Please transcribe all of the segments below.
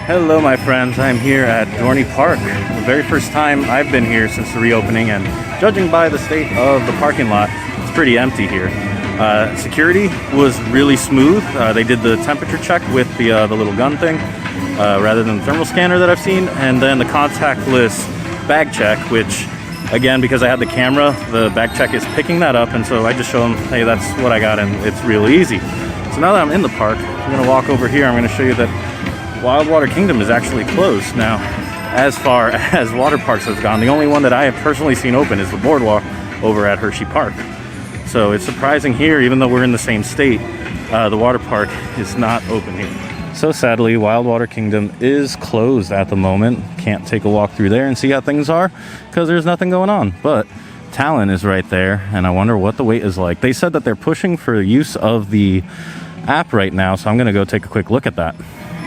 Hello my friends, I'm here at Dorney Park. The very first time I've been here since the reopening, and judging by the state of the parking lot, it's pretty empty here. Security was really smooth. They did the temperature check with the little gun thing rather than the thermal scanner that I've seen, and then the contactless bag check, which again, because I had the camera, the bag check is picking that up, and so I just show them, hey, that's what I got, and it's really easy. So now that I'm in the park, I'm going to walk over here. I'm going to show you that Wildwater Kingdom is actually closed now. As far as water parks have gone, the only one that I have personally seen open is the boardwalk over at Hershey Park. So it's surprising here, even though we're in the same state, the water park is not open here. So sadly, Wildwater Kingdom is closed at the moment. Can't take a walk through there and see how things are because there's nothing going on. But Talon is right there, and I wonder what the wait is like. They said that they're pushing for use of the app right now, so I'm going to go take a quick look at that.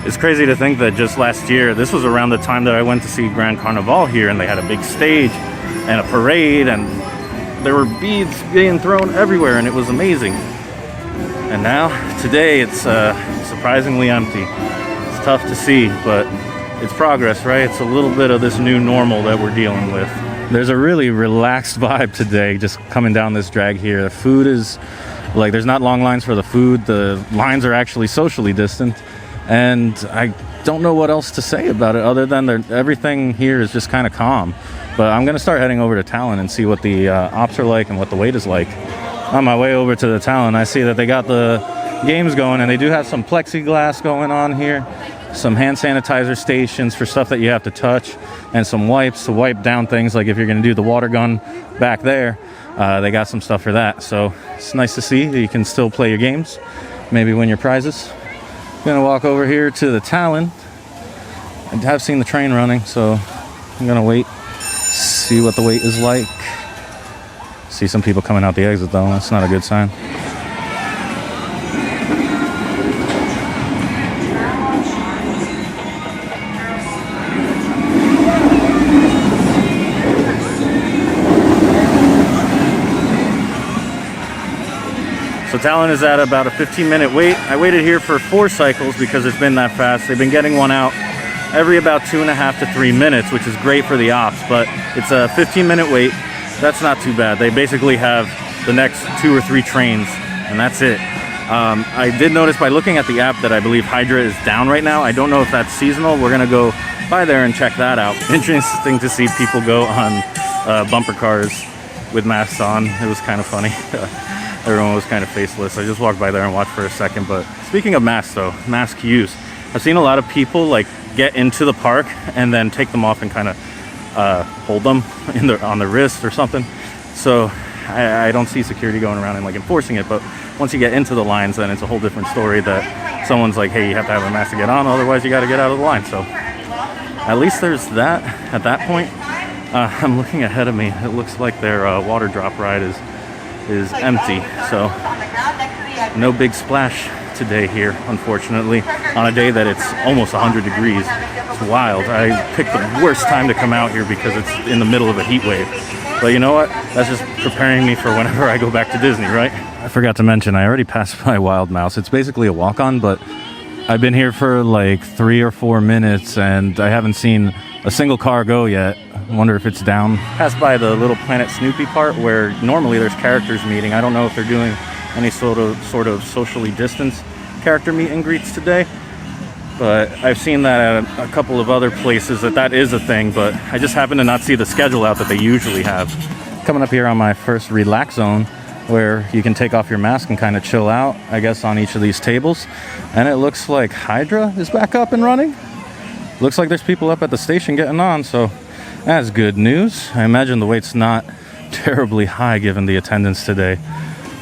It's crazy to think that just last year, this was around the time that I went to see Grand Carnival here, and they had a big stage and a parade, and there were beads being thrown everywhere, and it was amazing. And now, today, it's surprisingly empty. It's tough to see, but it's progress, right? It's a little bit of this new normal that we're dealing with. There's a really relaxed vibe today, just coming down this drag here. The food is, like, there's not long lines for the food. The lines are actually socially distant. And I don't know what else to say about it other than everything here is just kind of calm. But I'm going to start heading over to Talon and see what the ops are like and what the wait is like. On my way over to the Talon, I see that they got the games going, and they do have some plexiglass going on here, some hand sanitizer stations for stuff that you have to touch, and some wipes to wipe down things, like if you're going to do the water gun back there. They got some stuff for that. So it's nice to see that you can still play your games, maybe win your prizes. Gonna walk over here to the Talon. I have seen the train running, so I'm gonna wait, see what the wait is like. See some people coming out the exit though, that's not a good sign. So Talon is at about a 15-minute wait. I waited here for 4 cycles because it's been that fast. They've been getting one out every about 2.5 to 3 minutes, which is great for the ops, but it's a 15-minute wait. That's not too bad. They basically have the next 2 or 3 trains, and that's it. I did notice by looking at the app that I believe Hydra is down right now. I don't know if that's seasonal. We're gonna go by there and check that out. Interesting to see people go on bumper cars with masks on. It was kind of funny. Everyone was kind of faceless. I just walked by there and watched for a second. But speaking of masks though, mask use, I've seen a lot of people like get into the park and then take them off and kind of hold them on the wrist or something. So I don't see security going around and like enforcing it. But once you get into the lines, then it's a whole different story that someone's like, hey, you have to have a mask to get on, otherwise you got to get out of the line. So at least there's that at that point. I'm looking ahead of me. It looks like their water drop ride is empty, so no big splash today here, unfortunately, on a day that it's almost 100 degrees. It's wild. I picked the worst time to come out here because it's in the middle of a heat wave. But you know what? That's just preparing me for whenever I go back to Disney, right? I forgot to mention, I already passed by Wild Mouse. It's basically a walk-on, but I've been here for like 3 or 4 minutes and I haven't seen a single car go yet. I wonder if it's down. Passed by the Little Planet Snoopy part where normally there's characters meeting. I don't know if they're doing any sort of socially distanced character meet and greets today, but I've seen that at a couple of other places that is a thing, but I just happen to not see the schedule out that they usually have. Coming up here on my first relax zone where you can take off your mask and kind of chill out, I guess, on each of these tables. And it looks like Hydra is back up and running. Looks like there's people up at the station getting on, so that's good news. I imagine the wait's not terribly high given the attendance today,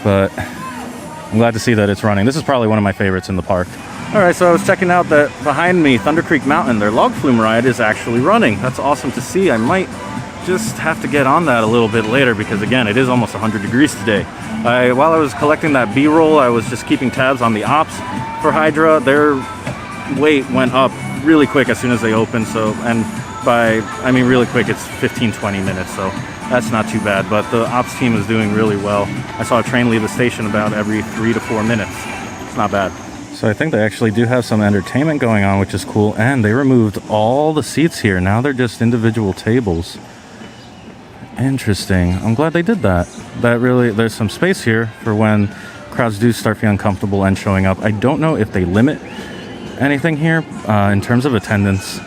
but I'm glad to see that it's running. This is probably one of my favorites in the park. All right, so I was checking out that behind me, Thunder Creek Mountain, their log flume ride is actually running. That's awesome to see. I might just have to get on that a little bit later because again, it is almost 100 degrees today. While I was collecting that B-roll, I was just keeping tabs on the ops for Hydra. Their wait went up really quick as soon as they opened, so, and by, I mean really quick, it's 15-20 minutes, so that's not too bad, but the ops team is doing really well. I saw a train leave the station about every 3 to 4 minutes. It's not bad. So I think they actually do have some entertainment going on, which is cool. And they removed all the seats here. Now they're just individual tables. Interesting. I'm glad they did that. That really, there's some space here for when crowds do start feeling comfortable and showing up. I don't know if they limit anything here in terms of attendance,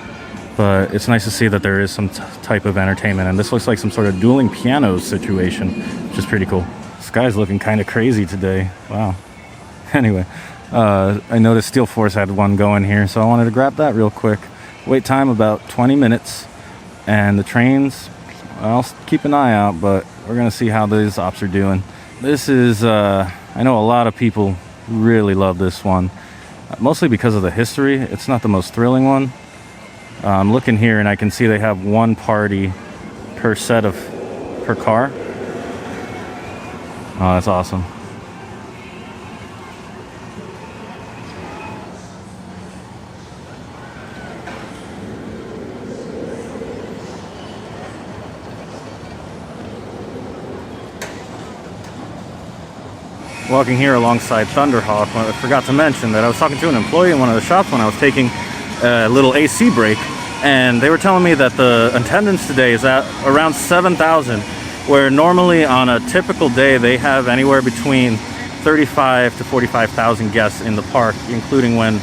but it's nice to see that there is some type of entertainment. And this looks like some sort of dueling pianos situation, which is pretty cool. This guy's looking kind of crazy today. Wow. Anyway. I noticed Steel Force had one going here, so I wanted to grab that real quick. Wait time about 20 minutes, and the trains, I'll keep an eye out, but we're gonna see how these ops are doing. This is, I know a lot of people really love this one, mostly because of the history. It's not the most thrilling one. I'm looking here and I can see they have one party per car. Oh, that's awesome. Walking here alongside Thunderhawk, I forgot to mention that I was talking to an employee in one of the shops when I was taking a little AC break, and they were telling me that the attendance today is at around 7,000, where normally on a typical day they have anywhere between 35 to 45,000 guests in the park, including when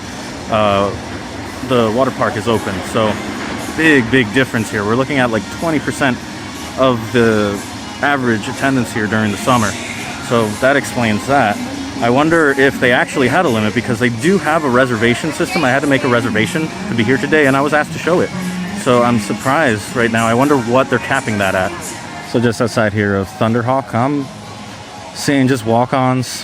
the water park is open. So big difference here. We're looking at like 20% of the average attendance here during the summer. So that explains that. I wonder if they actually had a limit, because they do have a reservation system. I had to make a reservation to be here today, and I was asked to show it. So I'm surprised right now. I wonder what they're capping that at. So just outside here of Thunderhawk, I'm seeing just walk-ons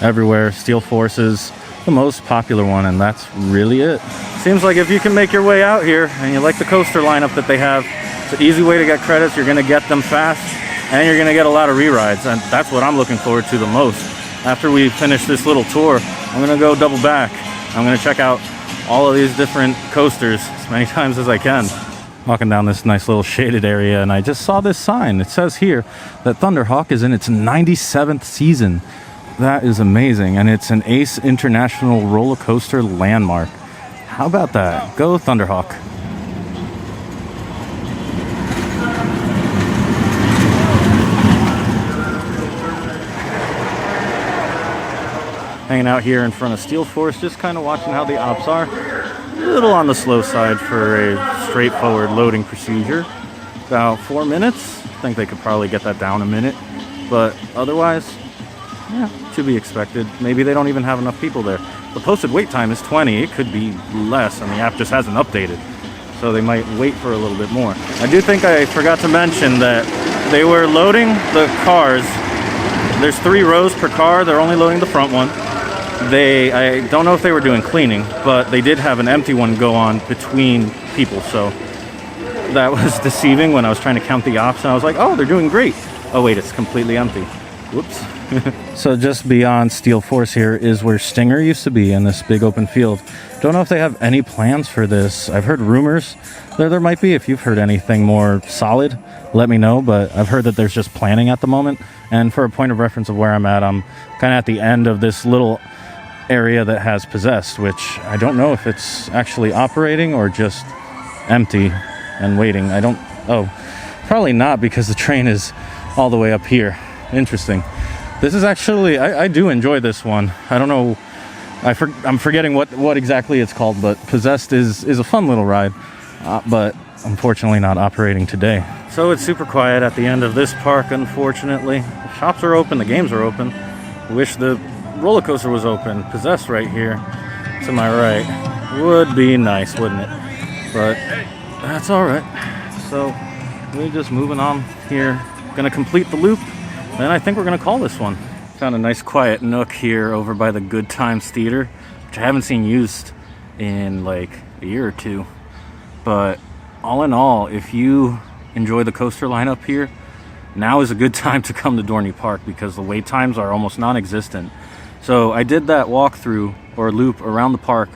everywhere. Steel Force is the most popular one, and that's really it. Seems like if you can make your way out here and you like the coaster lineup that they have, it's an easy way to get credits. You're gonna get them fast, and you're gonna get a lot of re-rides, and that's what I'm looking forward to the most. After we finish this little tour, I'm gonna go double back. I'm gonna check out all of these different coasters as many times as I can. Walking down this nice little shaded area, and I just saw this sign. It says here that Thunderhawk is in its 97th season. That is amazing, and it's an ACE International roller coaster landmark. How about that? Go Thunderhawk. Hanging out here in front of Steel Force, just kind of watching how the ops are. A little on the slow side for a straightforward loading procedure. About 4 minutes. I think they could probably get that down a minute. But otherwise, yeah, to be expected. Maybe they don't even have enough people there. The posted wait time is 20. It could be less, and the app just hasn't updated. So they might wait for a little bit more. I do think I forgot to mention that they were loading the cars. There's 3 rows per car. They're only loading the front one. I don't know if they were doing cleaning, but they did have an empty one go on between people, so that was deceiving when I was trying to count the ops, and I was like, oh, they're doing great. Oh wait, it's completely empty. Whoops. So just beyond Steel Force here is where Stinger used to be, in this big open field. Don't know if they have any plans for this. I've heard rumors there might be. If you've heard anything more solid, let me know, but I've heard that there's just planning at the moment. And for a point of reference of where I'm at, kind of at the end of this little area that has Possessed, which I don't know if it's actually operating or just empty and waiting. Probably not, because the train is all the way up here. Interesting. This is actually, I do enjoy this one. I don't know, I'm forgetting what exactly it's called, but Possessed is a fun little ride, but unfortunately not operating today. So it's super quiet at the end of this park, unfortunately. The shops are open, the games are open. Wish the roller coaster was open. Possessed right here to my right would be nice, wouldn't it? But that's all right. So we're just moving on here. Gonna complete the loop, and I think we're gonna call this one. Found a nice quiet nook here over by the Good Times Theater, which I haven't seen used in like a year or two. But all in all, if you enjoy the coaster lineup here, now is a good time to come to Dorney Park, because the wait times are almost non-existent. So I did that walkthrough or loop around the park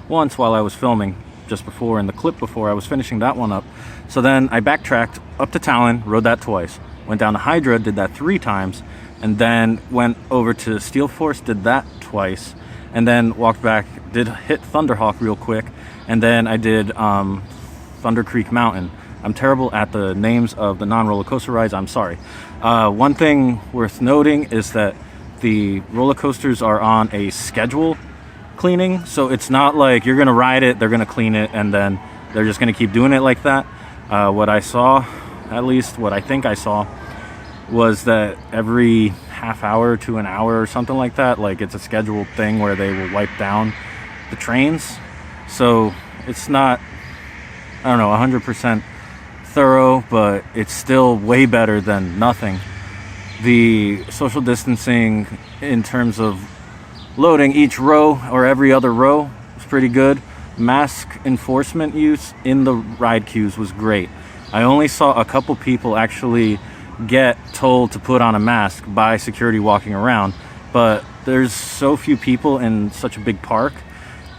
once while I was filming just before, in the clip before I was finishing that one up. So then I backtracked up to Talon, rode that twice, went down to Hydra, did that 3 times, and then went over to Steel Force, did that twice, and then walked back, did hit Thunderhawk real quick, and then I did Thunder Creek Mountain. I'm terrible at the names of the non-roller coaster rides, I'm sorry. One thing worth noting is that the roller coasters are on a schedule cleaning, so it's not like you're gonna ride it, they're gonna clean it, and then they're just gonna keep doing it like that. What I saw, at least what I think I saw, was that every half hour to an hour or something like that, like it's a scheduled thing where they will wipe down the trains. So it's not, I don't know, 100% thorough, but it's still way better than nothing. The social distancing in terms of loading each row or every other row was pretty good. Mask enforcement use in the ride queues was great. I only saw a couple people actually get told to put on a mask by security walking around, but there's so few people in such a big park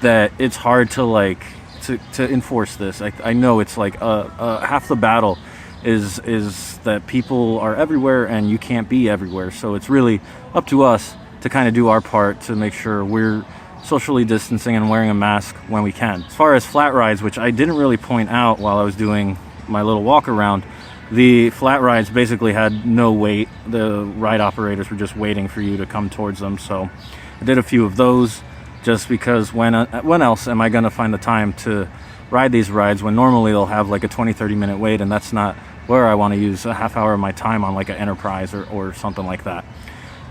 that it's hard to like to enforce this. I know it's like half the battle is that people are everywhere and you can't be everywhere, so it's really up to us to kind of do our part to make sure we're socially distancing and wearing a mask when we can. As far as flat rides, which I didn't really point out while I was doing my little walk around, the flat rides basically had no wait. The ride operators were just waiting for you to come towards them, so I did a few of those just because when else am I going to find the time to ride these rides when normally they'll have like a 20-30 minute wait, and that's not where I want to use a half hour of my time on like an Enterprise or something like that.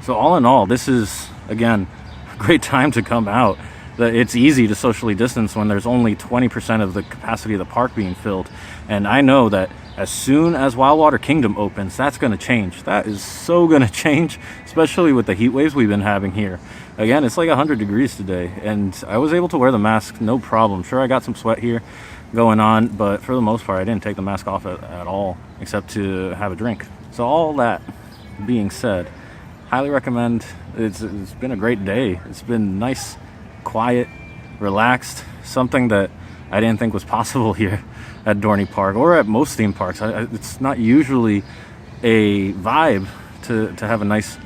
So all in all, this is, again, a great time to come out. It's easy to socially distance when there's only 20% of the capacity of the park being filled. And I know that as soon as Wildwater Kingdom opens, that's going to change. That is so going to change, especially with the heat waves we've been having here. Again, it's like 100 degrees today, and I was able to wear the mask no problem. Sure, I got some sweat here going on, but for the most part, I didn't take the mask off at all, except to have a drink. So all that being said, highly recommend. It's been a great day. It's been nice, quiet, relaxed, something that I didn't think was possible here at Dorney Park or at most theme parks. It's not usually a vibe to have a nice,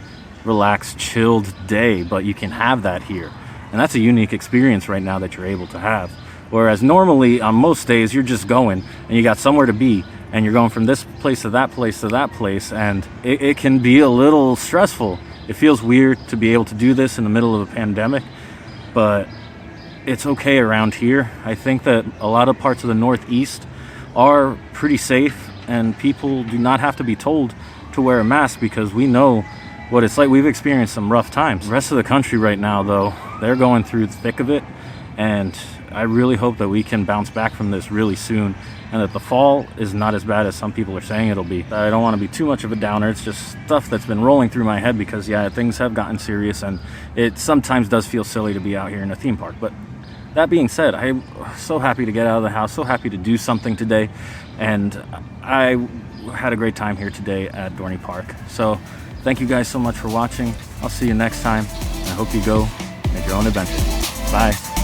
relaxed, chilled day, but you can have that here. And that's a unique experience right now that you're able to have. Whereas normally on most days you're just going and you got somewhere to be and you're going from this place to that place to that place, and it can be a little stressful. It feels weird to be able to do this in the middle of a pandemic, but it's okay around here. I think that a lot of parts of the Northeast are pretty safe, and people do not have to be told to wear a mask because we know what it's like. We've experienced some rough times. The rest of the country right now, though, they're going through the thick of it, and I really hope that we can bounce back from this really soon, and that the fall is not as bad as some people are saying it'll be. I don't want to be too much of a downer. It's just stuff that's been rolling through my head because, yeah, things have gotten serious, and it sometimes does feel silly to be out here in a theme park. But that being said, I'm so happy to get out of the house, so happy to do something today, and I had a great time here today at Dorney Park. So thank you guys so much for watching. I'll see you next time. I hope you go make your own adventure. Bye.